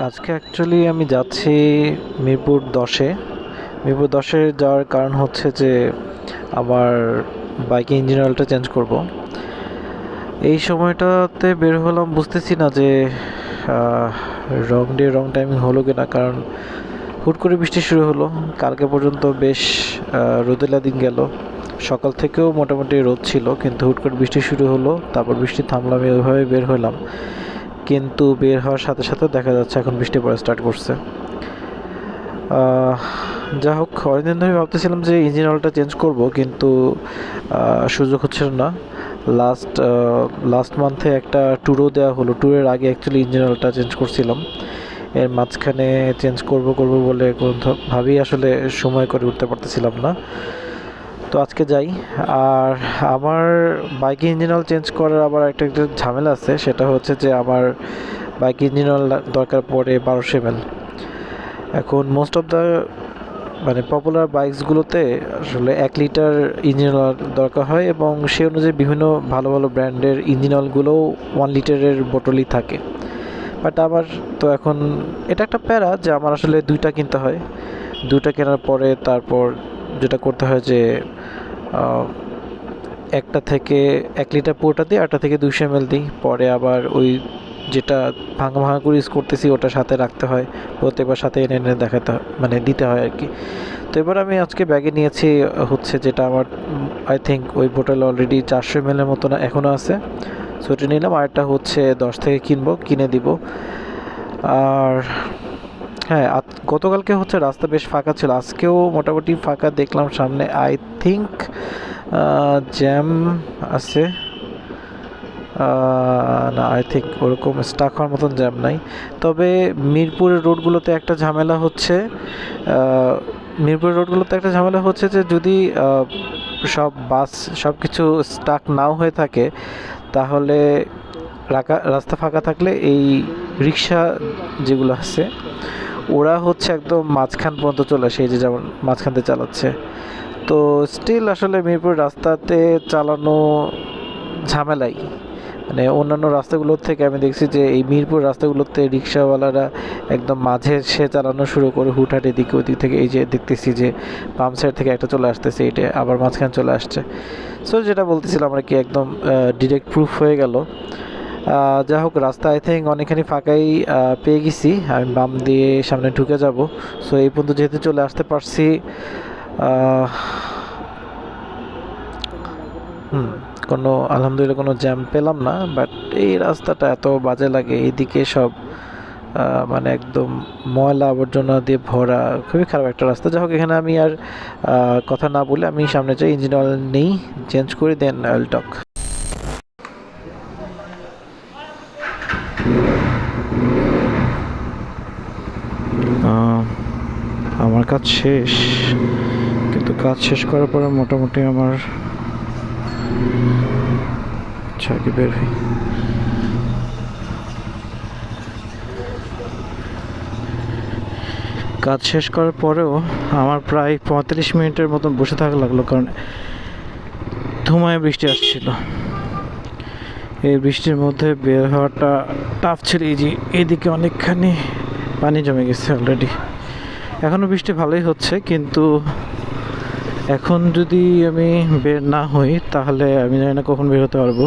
আজকে অ্যাকচুয়ালি আমি যাচ্ছি মিরপুর 10-এ। মিরপুর 10-এ যাওয়ার কারণ হচ্ছে যে আমার বাইকে ইঞ্জিন অয়েলটা চেঞ্জ করব। এই সময়টাতে বের হলাম, বুঝতেছি না যে রং ডে রং টাইমিং হলো কিনা, কারণ হুট করে বৃষ্টি শুরু হলো। কালকে পর্যন্ত বেশ রোদেলা দিন গেল, সকাল থেকেও মোটামুটি রোদ ছিল, কিন্তু হুট করে বৃষ্টি শুরু হলো, তারপর বৃষ্টি থামলো, আমি ওইভাবে বের হলাম। কিন্তু বের হওয়ার সাথে সাথে দেখা যাচ্ছে এখন বৃষ্টি পড়া স্টার্ট করছে। যা হোক, অনেকদিন ধরে ভাবতেছিলাম যে ইঞ্জিন অয়েলটা চেঞ্জ করব, কিন্তু সুযোগ হচ্ছিল না। লাস্ট মান্থে একটা ট্যুরও দেওয়া হলো, ট্যুরের আগে অ্যাকচুয়ালি ইঞ্জিন অয়েলটা চেঞ্জ করছিলাম। এর মাঝখানে চেঞ্জ করব বলে কোনোভাবেই আসলে সময় করে উঠতে পারতেছিলাম না। তো আজকে যাই। আর আমার বাইকে ইঞ্জিন অয়েল চেঞ্জ করার আবার একটা ঝামেলা আছে, সেটা হচ্ছে যে আমার বাইক ইঞ্জিন অয়েল দরকার পড়ে 1200 ml। এখন মোস্ট অফ দ্য পপুলার বাইকসগুলোতে আসলে 1 লিটার ইঞ্জিন অয়েল দরকার হয়, এবং সেই অনুযায়ী বিভিন্ন ভালো ভালো ব্র্যান্ডের ইঞ্জিন অয়েলগুলোও 1 লিটারের বোতলই থাকে। বাট আমার তো এখন এটা একটা প্যারা যে আমার আসলে দুইটা কিনতে হয়। দুইটা কেনার পরে তারপর যেটা করতে হয় যে একটা থেকে 1 লিটার পুরোটা দিই, আরটা থেকে 200 ml দিই। পরে আবার ওই যেটা ভাঙা ভাঙা করে ইউজ করতেছি ওটা সাথে রাখতে হয়, প্রত্যেকবার সাথে এনে এনে দেখাতে হয়, দিতে হয় আর কি। তো এবার আমি আজকে ব্যাগে নিয়েছি হচ্ছে যেটা আমার আই থিঙ্ক ওই বোতল অলরেডি 400 ml এর মতো না এখনও আছে। সো ওটা নিলাম, আরেকটা হচ্ছে 10 থেকে কিনে দিব। আর হ্যাঁ, গতকালকে হচ্ছে রাস্তা বেশ ফাঁকা ছিল, আজকেও মোটামুটি ফাঁকা দেখলাম। সামনে আই থিঙ্ক জ্যাম আছে, না আই থিঙ্ক ওরকম স্টাক হওয়ার মতন জ্যাম নাই। তবে মিরপুরের রোডগুলোতে একটা ঝামেলা হচ্ছে, যে যদি সব কিছু স্টাক নাও হয়ে থাকে, তাহলে রাস্তা ফাঁকা থাকলে এই রিক্সা যেগুলো আছে ওরা হচ্ছে একদম মাঝখান পর্যন্ত চলে আসে, এই যে যেমন মাঝখান দিয়ে চালাচ্ছে। তো স্টিল আসলে মিরপুর রাস্তাতে চালানো ঝামেলাই। অন্যান্য রাস্তাগুলোর থেকে আমি দেখছি যে এই মিরপুর রাস্তাগুলোতে রিক্সাওয়ালারা একদম মাঝে সে চালানো শুরু করে, হুটহাট এদিকে ওদিক থেকে। এই যে দেখতেছি যে বাম সাইড থেকে একটা চলে আসতেছে, এটা আবার মাঝখানে চলে আসছে। সো যেটা বলতেছিলাম আর কি, একদম ডিরেক্ট প্রুফ হয়ে গেল। যা হোক, রাস্তা আই থিঙ্ক অনেকখানি ফাঁকাই পেয়ে গেছি, আমি বাম দিয়ে সামনে ঢুকে যাব। সো এই পর্যন্ত যেহেতু চলে আসতে পারছি, আলহামদুলিল্লাহ কোনো জ্যাম পেলাম না। বাট এই রাস্তাটা এত বাজে লাগে, এইদিকে সব একদম ময়লা আবর্জনা দিয়ে ভরা, খুবই খারাপ একটা রাস্তা। যাই হোক, এখানে আমি আর কথা না বলে আমি সামনে যাই, ইঞ্জিন অয়েল নেই, চেঞ্জ করে দেন অয়েল টক। আমার কাজ শেষ, কিন্তু কাজ শেষ করার পরে মোটামুটি আমার আগে বের হই। কাজ শেষ করার পরেও আমার প্রায় 35 মিনিটের মতন বসে থাকা লাগলো, কারণ ধুমায় বৃষ্টি আসছিল। এই বৃষ্টির মধ্যে বের হওয়াটা টাফ ছিল। এই যে এদিকে অনেকখানি পানি জমে গেছে অলরেডি। এখনও বৃষ্টি ভালোই হচ্ছে, কিন্তু এখন যদি আমি বের না হই তাহলে আমি জানি না কখন বের হতে পারবো।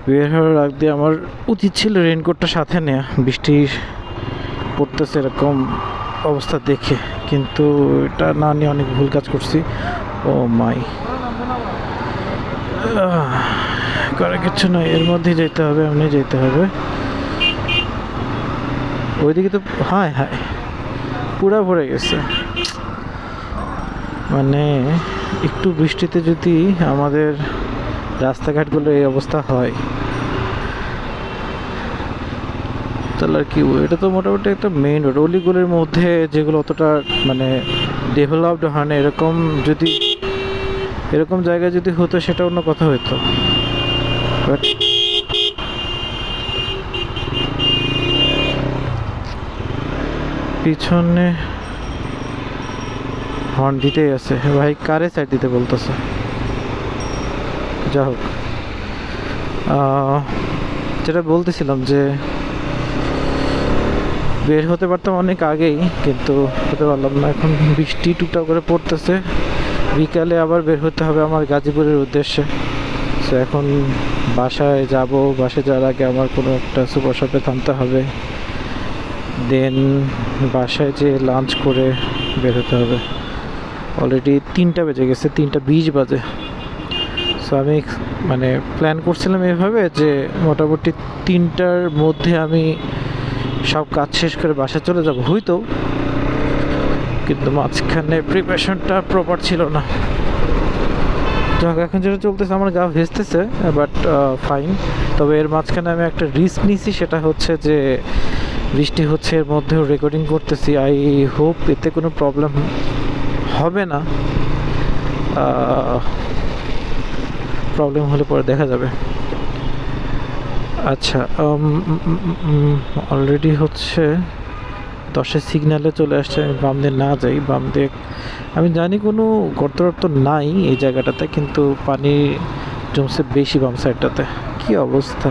বের হওয়ার আগ দিয়ে আমার উচিত ছিল রেইনকোটটা সাথে নেওয়া, বৃষ্টি পড়তেছে এরকম অবস্থা দেখে, কিন্তু এটা না নিয়ে অনেক ভুল কাজ করছি। ও মাই, করার কিছু নয়, এর মধ্যেই যেতে হবে, এমনি যেতে হবে। ওইদিকে তো হায় হায় পুরা ভরে গেছে। একটু বৃষ্টিতে যদি আমাদের রাস্তাঘাটগুলো এই অবস্থা হয় তাহলে আর কি। এটা তো মোটামুটি একটা মেইন রোড, অলিগুলির মধ্যে যেগুলো অতটা ডেভেলপড হয় না, এরকম জায়গায় যদি হতো সেটা অন্য কথা হইতো। বাট পিছনে হর্ন দিতেই আছে, ভাই কারে সাইড দিতে বলতেছে। যা হোক, যেটা বলতেছিলাম যে বের হতে পারতাম অনেক আগেই, কিন্তু হতে পারলাম না। এখন বৃষ্টি টুকটাক করে পড়তেছে, বিকালে আবার বের হতে হবে আমার গাজীপুরের উদ্দেশ্যে। তো এখন বাসায় যাব, বাসায় যাওয়ার আগে আমার কোনো একটা সুপার শপে থামতে হবে, দেন বাসায় যে লাঞ্চ করে বের হতে হবে। অলরেডি 3টা বেজে গেছে, 3টা 20 বাজে। সো আমি মানে প্ল্যান করছিলাম এভাবে যে মোটামুটি 3টার মধ্যে আমি সব কাজ শেষ করে বাসায় চলে যাব হয়তো, কিন্তু মাঝখানে প্রিপারেশনটা প্রপার ছিল না। যাক, এখন যেটা চলতেছে আমার গা ভেস্তেছে, বাট ফাইন। তবে এর মাঝখানে আমি একটা রিস্ক নিয়েছি, সেটা হচ্ছে যে বৃষ্টি হচ্ছে, এর মধ্যেও রেকর্ডিং করতেছি। আই হোপ এতে কোনো প্রবলেম হবে না। প্রবলেম হলে পরে দেখা যাবে। আচ্ছা, অলরেডি হচ্ছে 10-এর সিগন্যালে চলে আসছে। আমি বাম দিয়ে না যাই, বাম দিয়ে আমি জানি কোনো গর্ত নাই এই জায়গাটাতে, কিন্তু পানি জমছে বেশি বাম সাইডটাতে। কি অবস্থা!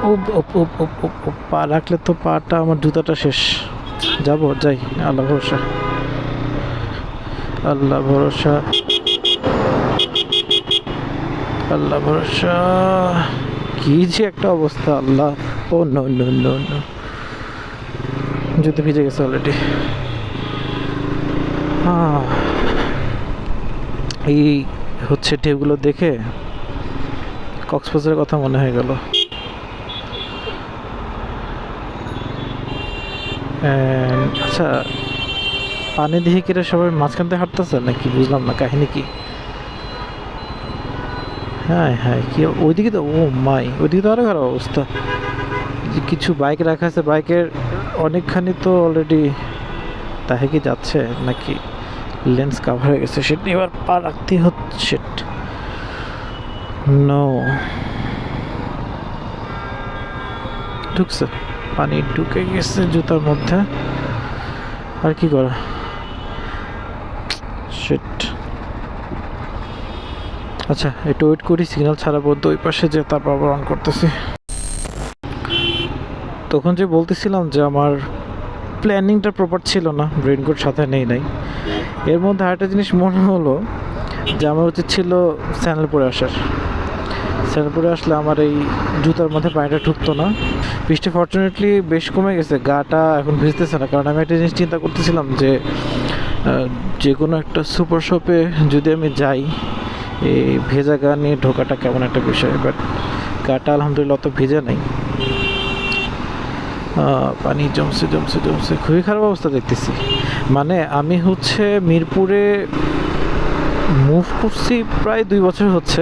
ও পা রাখলে তো পাটা, আমার জুতাটা শেষ। যাই, আল্লাহ ভরসা, আল্লাহ ভরসা, আল্লাহ ভরসা। কি যে একটা অবস্থা! আল্লাহ, ও নো নো নো নো, জুতো ভিজে গেছে অলরেডি। এই হচ্ছে ঢেউগুলো দেখে কক্সবাজারের কথা মনে হয়ে গেল। আচ্ছা, পানি দিয়ে কিরা সবাই মাঝখান থেকে হাঁটতেছে নাকি, বুঝলাম না কাহিনী কি। হ্যাঁ, কি ওইদিকে তো, ও মাই, ওইদিকে তো আরো খারাপ অবস্থা। কিছু বাইক রাখা আছে, বাইকের অনেকখানি তো অলরেডি তাহে কি যাচ্ছে নাকি লেন্স কাভার হয়ে গেছে, সেটা এবার পা রাখতে হচ্ছে। নো, ঢুকছে, পানি ঢুকে গেছে জুতার মধ্যে, আর কি করা। শিট। আচ্ছা, একটু ওয়েট করি, সিগন্যাল ছাড়া বলতে ওই পাশে যে, তারপর আবার অন করতেছি। তখন যে বলতেছিলাম যে আমার প্ল্যানিংটা প্রপার ছিল না, রেইনকোট সাথে নাই। এর মধ্যে আরেকটা জিনিস মনে হলো যে আমার উচিত ছিল স্যান্ডেল পরে আসার। স্যান্ডেল পরে আসলে আমার এই জুতার মধ্যে পানিটা ঢুকতো না। বৃষ্টি ফর্চুনেটলি বেশ কমে গেছে, গাটা এখন ভিজতেছে না। কারণ আমি একটা জিনিস চিন্তা করতেছিলাম যে কোনো একটা সুপার শপে যদি আমি যাই, এই ভেজা গা নিয়ে ঢোকাটা কেমন একটা বিষয়। বাট গাটা আলহামদুলিল্লাহ অত ভেজা নাই। পানি জমছে, খুবই খারাপ অবস্থা দেখতেছি। মানে আমি হচ্ছে মিরপুরে মুভ করছি প্রায় 2 বছর হচ্ছে।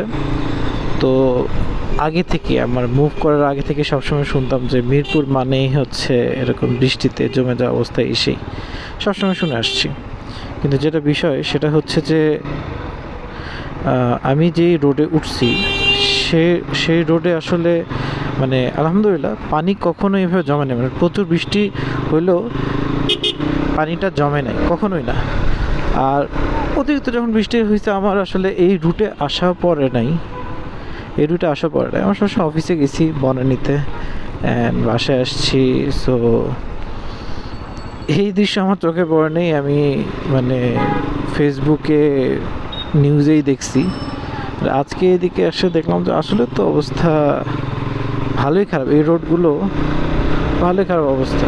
তো আগে থেকে, আমার মুভ করার আগে থেকে সবসময় শুনতাম যে মিরপুর মানেই হচ্ছে এরকম বৃষ্টিতে জমে যাওয়া অবস্থায় এসেই, সবসময় শুনে আসছি। কিন্তু যেটা বিষয় সেটা হচ্ছে যে আমি যেই রোডে উঠছি সেই রোডে আসলে মানে আলহামদুলিল্লাহ পানি কখনো এভাবে জমে নেই। মানে প্রচুর বৃষ্টি হইলেও পানিটা জমে নাই, কখনোই না। আর অতিরিক্ত যখন বৃষ্টি হয়েছে, আমার আসলে এই রুটে আসা পড়ে নাই। আমার সবসময় অফিসে গেছি বনানীতে, অ্যান্ড বাসায় আসছি। সো এই দৃশ্য আমার চোখে পড়ে নেই, আমি মানে ফেসবুকে নিউজেই দেখছি। আজকে এদিকে এসে দেখলাম যে আসলে তো অবস্থা ভালোই খারাপ, এই রোডগুলো ভালোই খারাপ অবস্থা।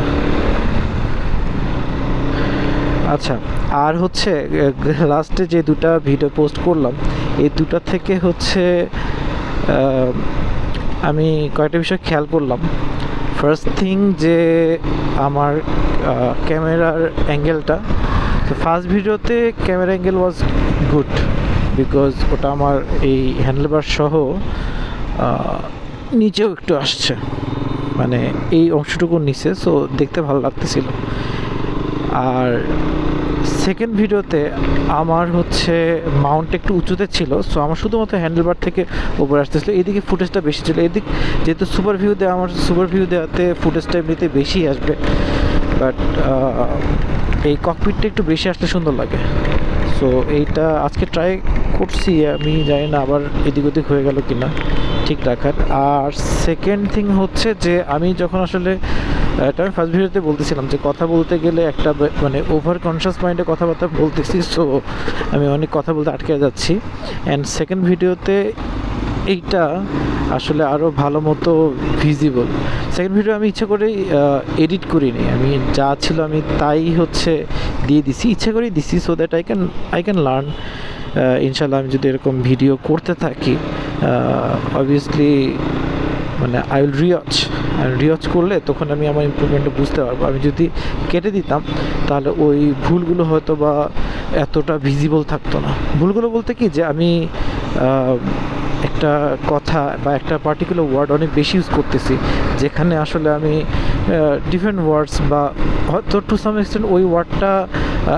আচ্ছা, আর হচ্ছে লাস্টে যে 2টা ভিডিও পোস্ট করলাম, এই 2টা থেকে হচ্ছে আমি কয়েকটা বিষয় খেয়াল করলাম। ফার্স্ট থিং যে আমার ক্যামেরার অ্যাঙ্গেলটা, তো ফার্স্ট ভিডিওতে camera angle was good, because ওটা আমার এই হ্যান্ডেলবার সহ নিচেও একটু আসছে, মানে এই অংশটুকু নিচে, সো দেখতে ভালো লাগতেছিল। আর সেকেন্ড ভিডিওতে আমার হচ্ছে মাউন্ট একটু উঁচুতে ছিল, সো আমার শুধুমাত্র হ্যান্ডেলবার থেকে উপরে আসতেছিল। এদিকে ফুটেজটা বেশি ছিল, এদিক যেহেতু সুপার ভিউ দেওয়াতে ফুটেজটা এমনিতে বেশি আসবে, বাট এই ককপিটটা একটু বেশি আসলে সুন্দর লাগে। সো এইটা আজকে ট্রাই করছি, আমি জানি না আবার এদিক ওদিক হয়ে গেল কি না ঠিক রাখার। আর সেকেন্ড থিং হচ্ছে যে আমি যখন আসলে এটা আমি ফার্স্ট ভিডিওতে বলতেছিলাম যে কথা বলতে গেলে একটা মানে ওভার কনসিয়াস মাইন্ডে কথাবার্তা বলতেছি, সো আমি অনেক কথা বলতে আটকে যাচ্ছি। অ্যান্ড সেকেন্ড ভিডিওতে এইটা আসলে আরও ভালো মতো ভিজিবল। সেকেন্ড ভিডিও আমি ইচ্ছা করেই এডিট করিনি, আমি যা ছিল আমি তাই হচ্ছে দিয়ে দিছি, ইচ্ছা করেই দিছি, so that I can learn. ইনশাল্লাহ আমি যদি এরকম ভিডিও করতে থাকি অবভিয়াসলি মানে আই উইল রিওয়াচ করলে তখন আমি আমার ইমপ্রুভমেন্টটা বুঝতে পারবো। আমি যদি কেটে দিতাম তাহলে ওই ভুলগুলো হয়তো বা এতটা ভিজিবল থাকতো না। ভুলগুলো বলতে কি যে আমি একটা কথা বা একটা পার্টিকুলার ওয়ার্ড অনেক বেশি ইউজ করতেছি, যেখানে আসলে আমি ডিফারেন্ট ওয়ার্ডস বা হয়তো টু সাম এক্সটেন্ট ওই ওয়ার্ডটা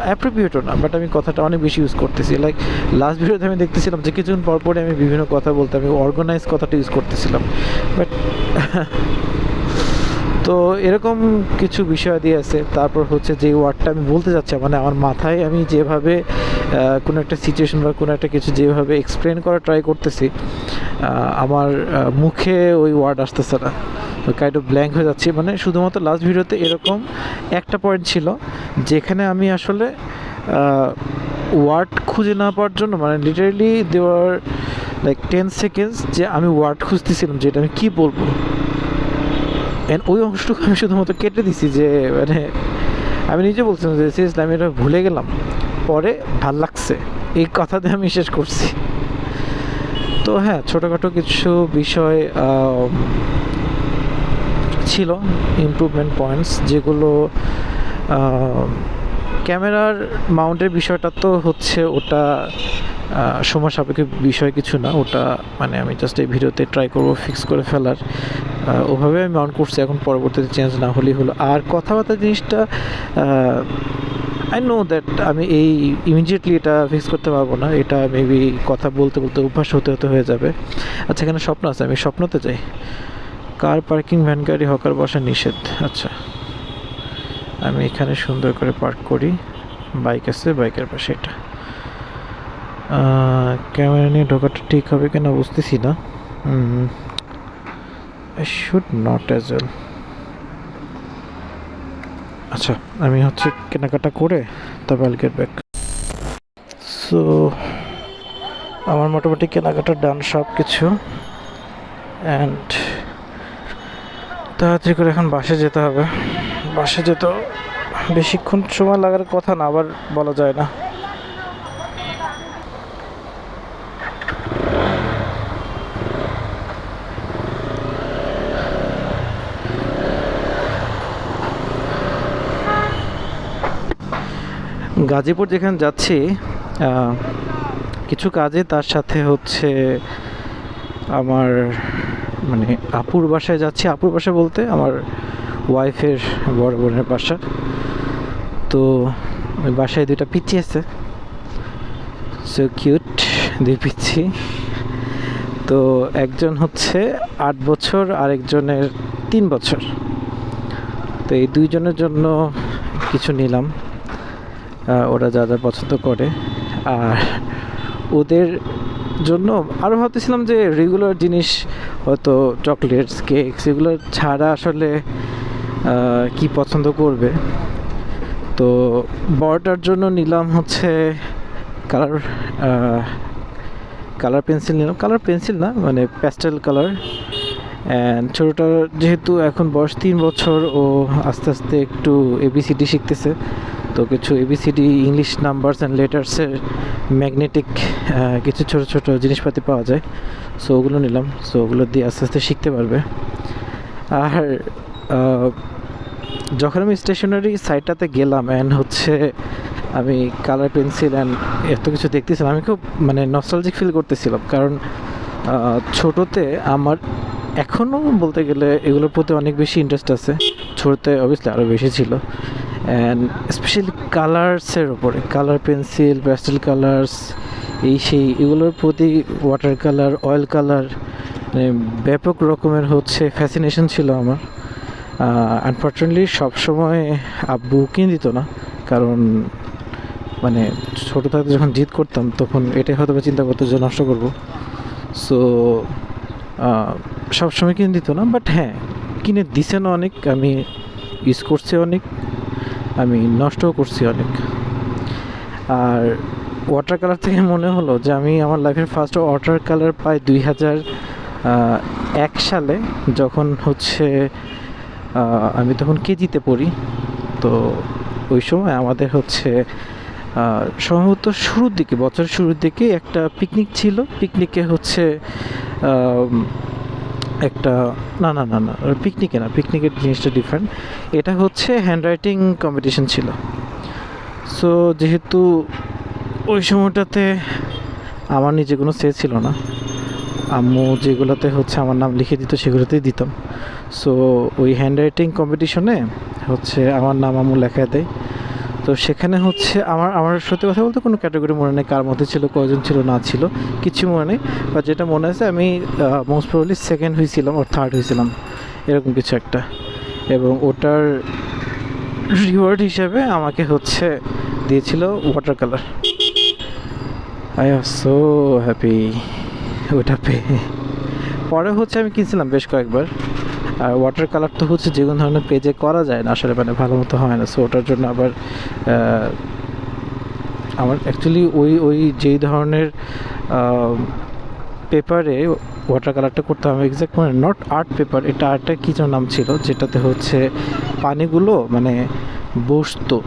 অ্যাপ্রোপ্রিয়েটও না, বাট আমি কথাটা অনেক বেশি ইউজ করতেছি। লাইক লাস্ট ভিডিওতে আমি দেখতেছিলাম যে কিছুদিন পর পরে আমি বিভিন্ন কথা বলতে আমি অর্গানাইজ কথাটা ইউজ করতেছিলাম, বাট তো এরকম কিছু বিষয় দিয়ে আছে। তারপর হচ্ছে যে ওয়ার্ডটা আমি বলতে যাচ্ছি মানে আমার মাথায় আমি যেভাবে কোনো একটা সিচুয়েশন বা কোনো একটা কিছু যেভাবে এক্সপ্লেন করার ট্রাই করতেছি আমার মুখে ওই ওয়ার্ড আসতেছে না, কাইন্ড অফ ব্ল্যাঙ্ক হয়ে যাচ্ছে। মানে শুধুমাত্র লাস্ট ভিডিওতে এরকম একটা পয়েন্ট ছিল যেখানে আমি আসলে ওয়ার্ড খুঁজে না পাওয়ার জন্য মানে লিটারেলি দেওয়ার লাইক 10 সেকেন্ডস যে আমি ওয়ার্ড খুঁজতেছিলাম যে এটা আমি কী বলবো, অ্যান্ড ওই অংশটুকু আমি শুধুমাত্র কেটে দিছি। যে মানে আমি নিজে বলছিলাম যে সিরিয়াসলি আমি এটা ভুলে গেলাম, পরে ভাল লাগছে, এই কথাতে আমি শেষ করছি। তো হ্যাঁ, ছোটোখাটো কিছু বিষয় ছিল ইমপ্রুভমেন্ট পয়েন্টস, যেগুলো ক্যামেরার মাউন্টের বিষয়টা তো হচ্ছে ওটা সময় সাপেক্ষ বিষয় কিছু না, ওটা মানে আমি জাস্ট এই ভিডিওতে ট্রাই করবো ফিক্স করে ফেলার, ওভাবে আমি মাউন্ট করছি। এখন পরবর্তীতে চেঞ্জ না হলেই হলো। আর কথাবার্তা জিনিসটা আই নো দ্যাট আমি এই ইমিডিয়েটলি এটা ফিক্স করতে পারবো না, এটা মেবি কথা বলতে বলতে অভ্যাস হতে হতে হয়ে যাবে। আচ্ছা, এখানে স্বপ্ন আছে, আমি স্বপ্নতে যাই। কার পার্কিং, ভ্যান গাড়ি, হকার বসা নিষেধ। আচ্ছা, আমি এখানে সুন্দর করে পার্ক করি, বাইক আছে বাইকের পাশে। এটা ক্যামেরা নিয়ে ঢোকাটা ঠিক হবে কিনা বুঝতেছি না। I should not as well. আচ্ছা, আমি হচ্ছে কেনাকাটা করে তবে I'll get back. সো আমার মোটামুটি কেনাকাটা ডান সব কিছু, অ্যান্ড তাড়াতাড়ি করে এখন বাসে যেতে হবে। বাসে যেতে বেশিক্ষণ সময় লাগার কথা না, আবার বলা যায় না। গাজীপুর যেখানে যাচ্ছি কিছু কাজে, তার সাথে হচ্ছে আমার মানে আপুর বাসায় যাচ্ছি। আপুর বাসা বলতে আমার ওয়াইফের বড় বোনের বাসা। তো ওই বাসায় দুইটা পিচ্চি আছে, সো কিউট দুই পিচ্চি। তো একজন হচ্ছে 8 বছর আর একজনের 3 বছর। তো এই দুইজনের জন্য কিছু নিলাম, ওরা যা যা পছন্দ করে। আর ওদের জন্য আরও ভাবতেছিলাম যে রেগুলার জিনিস হয়তো চকলেটস, কেকস এগুলো ছাড়া আসলে কি পছন্দ করবে। তো বড়টার জন্য নিলাম হচ্ছে কালার পেন্সিল নিলাম, কালার পেন্সিল না মানে প্যাস্টেল কালার। অ্যান্ড ছোটোটার যেহেতু এখন বয়স 3 বছর, ও আস্তে আস্তে একটু ABCD শিখতেছে, তো কিছু ABCD ইংলিশ নাম্বারস অ্যান্ড লেটার্সের ম্যাগনেটিক কিছু ছোটো ছোটো জিনিসপাতি পাওয়া যায়, সো ওগুলো নিলাম। সো ওগুলো দিয়ে আস্তে আস্তে শিখতে পারবে। আর যখন আমি স্টেশনারি সাইটটাতে গেলাম অ্যান্ড হচ্ছে আমি কালার পেন্সিল অ্যান্ড এত কিছু দেখতেছিলাম, আমি খুব মানে নস্টালজিক ফিল করতেছিলাম। কারণ ছোটোতে আমার এখনও বলতে গেলে এগুলোর প্রতি অনেক বেশি ইন্টারেস্ট আছে, ছোটোতে অবভিয়াসলি আরও বেশি ছিল। অ্যান্ড স্পেশালি কালার্সের ওপরে, কালার পেন্সিল, প্যাস্টেল কালার্স, এই সেই এগুলোর প্রতি, ওয়াটার কালার, অয়েল কালার, মানে ব্যাপক রকমের হচ্ছে ফ্যাসিনেশন ছিল আমার। আনফর্চুনেটলি সবসময় আব্বু কিনে দিত না, কারণ মানে ছোটো থাকতে যখন জিদ করতাম তখন এটাই হয়তো বা চিন্তা করতো যে নষ্ট করবো। সো সবসময় কিনে দিত না, বাট হ্যাঁ কিনে দিছে না অনেক, আমি ইউজ করছি অনেক, আমি নষ্টও করছি অনেক। আর ওয়াটার কালার থেকে মনে হলো যে আমি আমার লাইফের ফার্স্ট ওয়াটার কালার পাই 2001 সালে, যখন হচ্ছে আমি তখন কেজিতে পড়ি। তো ওই সময় আমাদের হচ্ছে সম্ভবত শুরুর দিকে, বছরের শুরুর দিকে একটা পিকনিক ছিল। পিকনিকে হচ্ছে একটা না না না না পিকনিকে না, পিকনিকের জিনিসটা ডিফারেন্ট। এটা হচ্ছে হ্যান্ড রাইটিং কম্পিটিশন ছিল। সো যেহেতু ওই সময়টাতে আমার নিজে কোনো সে ছিল না, আম্মু যেগুলোতে হচ্ছে আমার নাম লিখে দিত সেগুলোতেই দিতাম। সো ওই হ্যান্ড রাইটিং কম্পিটিশনে হচ্ছে আমার নাম আম্মু লেখায় দেয়। তো সেখানে হচ্ছে আমার সত্যি কথা বলতে কোনো ক্যাটাগরি মনে নেই, কার মধ্যে ছিল, কয়জন ছিল না ছিল, কিছু মনে নেই। বা যেটা মনে আছে আমি মোস্ট প্রবাবলি সেকেন্ড হয়েছিলাম আর থার্ড হয়েছিলাম, এরকম কিছু একটা। এবং ওটার রিওয়ার্ড হিসাবে আমাকে হচ্ছে দিয়েছিল water colour. I are so happy ওটা পেয়ে। পরে হচ্ছে আমি কিনছিলাম বেশ কয়েকবার। আর ওয়াটার কালার তো হচ্ছে যে কোনো ধরনের পেজে করা যায় না আসলে, মানে ভালো মতো হয় না। সো ওটার জন্য আবার আমার অ্যাকচুয়ালি ওই যেই ধরনের পেপারে ওয়াটার কালারটা করতে হবে এক্স্যাক্ট মানে নট আর্ট পেপার, এটা আর্টটা কী যেন নাম ছিল, যেটাতে হচ্ছে পানিগুলো মানে বসতো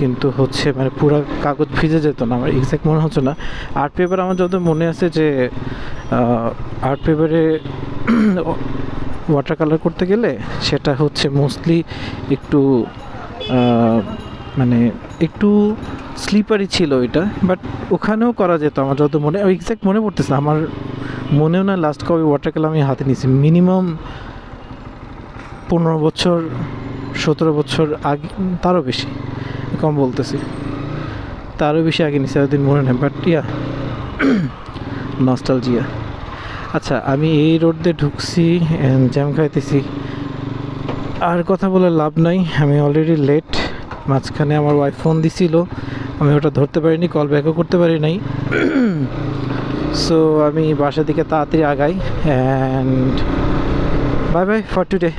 কিন্তু হচ্ছে মানে পুরো কাগজ ভিজে যেত না। আমার এক্স্যাক্ট মনে হচ্ছে না। আর্ট পেপার আমার যত মনে আছে যে আর্ট পেপারে ওয়াটার কালার করতে গেলে সেটা হচ্ছে মোস্টলি একটু মানে একটু স্লিপারি ছিল এটা, বাট ওখানেও করা যেত আমার যত মনে, এক্স্যাক্ট মনে পড়তেছে না আমার, মনেও না লাস্ট কবে ওয়াটার কালার আমি হাতে নিয়েছি। মিনিমাম 15 বছর 17 বছর আগে, তারও বেশি, কম বলতেছি, তারও বেশি আগে নিয়েছি, এতদিন মনে নেই। But yeah nostalgia. আচ্ছা, আমি এই রোড দিয়ে ঢুকছি, জ্যাম খাইতেছি, আর কথা বলে লাভ নাই, আমি অলরেডি লেট। মাঝখানে আমার ওয়াইফ ফোন দিছিল, আমি ওটা ধরতে পারিনি, কল ব্যাকও করতে পারি নাই। সো আমি বাসার দিকে তাড়াতাড়ি আগাই, and bye bye for today.